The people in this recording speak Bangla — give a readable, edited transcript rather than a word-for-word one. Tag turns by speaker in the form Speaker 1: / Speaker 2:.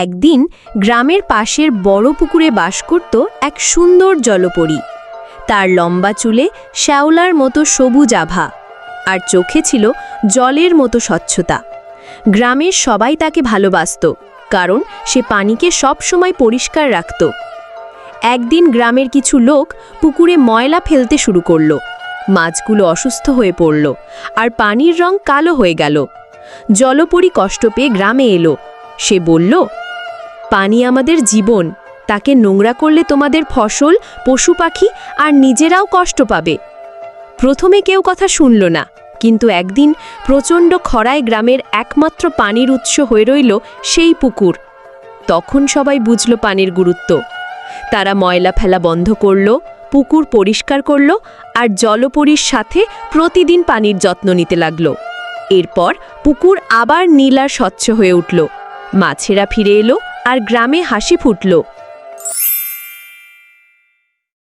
Speaker 1: একদিন গ্রামের পাশের বড় পুকুরে বাস করত এক সুন্দর জলপরী। তার লম্বা চুলে শ্যাওলার মতো সবুজ আভা, আর চোখে ছিল জলের মতো স্বচ্ছতা। গ্রামের সবাই তাকে ভালোবাসত, কারণ সে পানিকে সবসময় পরিষ্কার রাখত। একদিন গ্রামের কিছু লোক পুকুরে ময়লা ফেলতে শুরু করল। মাছগুলো অসুস্থ হয়ে পড়ল, আর পানির রং কালো হয়ে গেল। জলপরী কষ্ট পেয়ে গ্রামে এলো। সে বলল, পানি আমাদের জীবন, তাকে নোংরা করলে তোমাদের ফসল, পশু পাখি আর নিজেরাও কষ্ট পাবে। প্রথমে কেউ কথা শুনল না, কিন্তু একদিন প্রচণ্ড খরায় গ্রামের একমাত্র পানির উৎস হয়ে রইল সেই পুকুর। তখন সবাই বুঝল পানির গুরুত্ব। তারা ময়লা ফেলা বন্ধ করল, পুকুর পরিষ্কার করল, আর জলপরীর সাথে প্রতিদিন পানির যত্ন নিতে লাগল। এরপর পুকুর আবার নীল আর স্বচ্ছ হয়ে উঠল। মাছেরা ফিরে এলো, আর গ্রামে হাসি ফুটল।